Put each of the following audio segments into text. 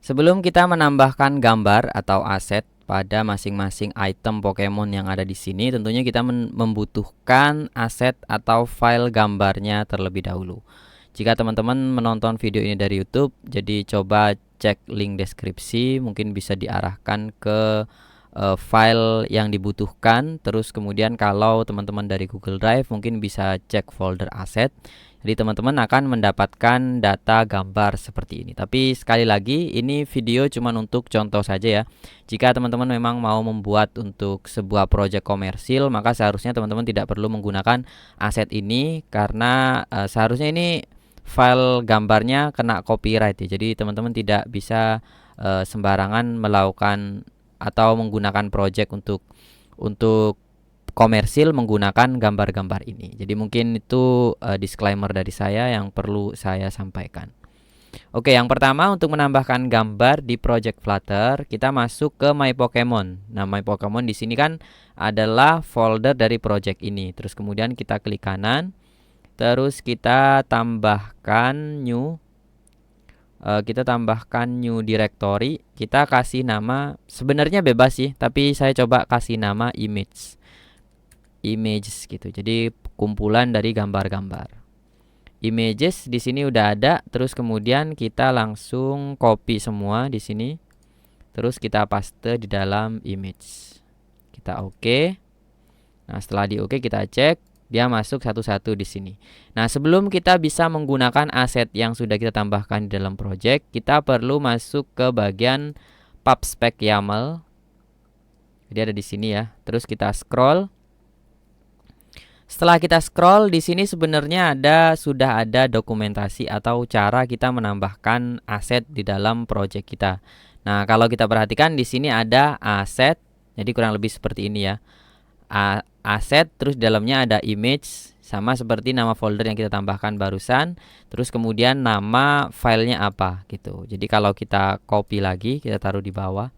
Sebelum kita menambahkan gambar atau aset pada masing-masing item Pokemon yang ada di sini, tentunya kita membutuhkan aset atau file gambarnya terlebih dahulu. Jika teman-teman menonton video ini dari YouTube, jadi coba cek link deskripsi, mungkin bisa diarahkan ke file yang dibutuhkan. Terus kemudian kalau teman-teman dari Google Drive, mungkin bisa cek folder aset. Jadi teman-teman akan mendapatkan data gambar seperti ini. Tapi sekali lagi, ini video cuma untuk contoh saja ya. Jika teman-teman memang mau membuat untuk sebuah proyek komersil, maka seharusnya teman-teman tidak perlu menggunakan aset ini, karena seharusnya ini file gambarnya kena copyright ya. Jadi teman-teman tidak bisa sembarangan melakukan atau menggunakan proyek untuk komersil menggunakan gambar-gambar ini. Jadi mungkin itu disclaimer dari saya yang perlu saya sampaikan. Oke, yang pertama untuk menambahkan gambar di project Flutter, kita masuk ke My Pokemon. Nah, My Pokemon di sini kan adalah folder dari project ini. Terus kemudian kita klik kanan, terus kita tambahkan new. Kita tambahkan new directory. Kita kasih nama, sebenarnya bebas sih, tapi saya coba kasih nama images gitu. Jadi kumpulan dari gambar-gambar. Images di sini udah ada, terus kemudian kita langsung copy semua di sini. Terus kita paste di dalam image. Kita oke. Nah, setelah di oke kita cek dia masuk satu-satu di sini. Nah, sebelum kita bisa menggunakan aset yang sudah kita tambahkan di dalam project, kita perlu masuk ke bagian PubSpec YAML. Jadi ada di sini ya. Terus kita scroll. Setelah kita scroll, di sini sebenarnya sudah ada dokumentasi atau cara kita menambahkan aset di dalam project kita. Nah, kalau kita perhatikan di sini ada aset, jadi kurang lebih seperti ini ya. Aset, terus di dalamnya ada image, sama seperti nama folder yang kita tambahkan barusan. Terus kemudian nama filenya apa gitu. Jadi kalau kita copy lagi, kita taruh di bawah,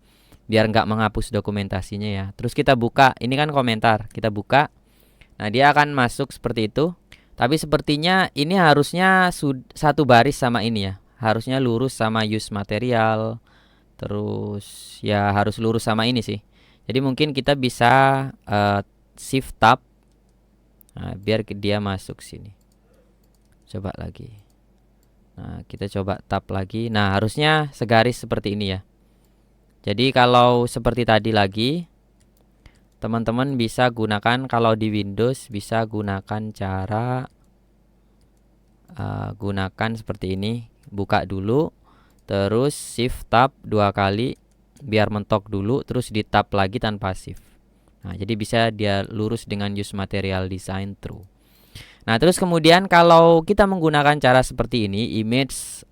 biar nggak menghapus dokumentasinya ya. Terus kita buka, ini kan komentar, kita buka. Nah, dia akan masuk seperti itu. Tapi sepertinya ini harusnya satu baris sama ini ya. Harusnya lurus sama use material. Terus ya harus lurus sama ini sih. Jadi mungkin kita bisa shift tab. Nah, biar dia masuk sini. Coba lagi. Nah, kita coba tab lagi. Nah, harusnya segaris seperti ini ya. Jadi kalau seperti tadi lagi, teman-teman bisa gunakan, kalau di Windows bisa gunakan cara gunakan seperti ini. Buka dulu, terus shift tab 2 kali biar mentok dulu, terus di tab lagi tanpa shift. Nah, jadi bisa dia lurus dengan use material design true. Nah, terus kemudian kalau kita menggunakan cara seperti ini, image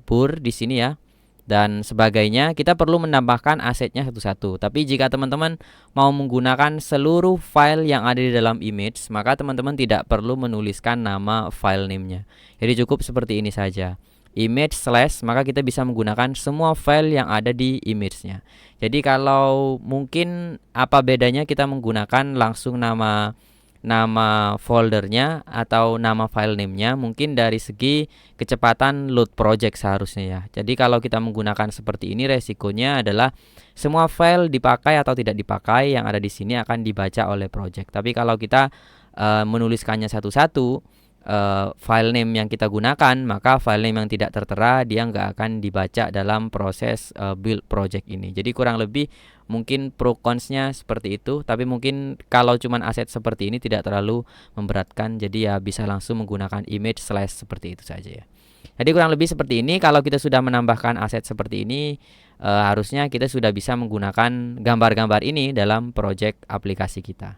.bur di sini ya, dan sebagainya, kita perlu menambahkan asetnya satu-satu. Tapi jika teman-teman mau menggunakan seluruh file yang ada di dalam image, maka teman-teman tidak perlu menuliskan nama file name-nya. Jadi cukup seperti ini saja. Image / maka kita bisa menggunakan semua file yang ada di image-nya. Jadi kalau mungkin apa bedanya kita menggunakan langsung nama foldernya atau nama file name-nya, mungkin dari segi kecepatan load project seharusnya ya. Jadi kalau kita menggunakan seperti ini, resikonya adalah semua file dipakai atau tidak dipakai yang ada di sini akan dibaca oleh project. Tapi kalau kita menuliskannya satu-satu, file name yang kita gunakan, maka file name yang tidak tertera dia nggak akan dibaca dalam proses build project ini. Jadi kurang lebih mungkin pro cons-nya seperti itu, tapi mungkin kalau cuman aset seperti ini tidak terlalu memberatkan, jadi ya bisa langsung menggunakan image / seperti itu saja ya. Jadi kurang lebih seperti ini. Kalau kita sudah menambahkan aset seperti ini, harusnya kita sudah bisa menggunakan gambar-gambar ini dalam project aplikasi kita.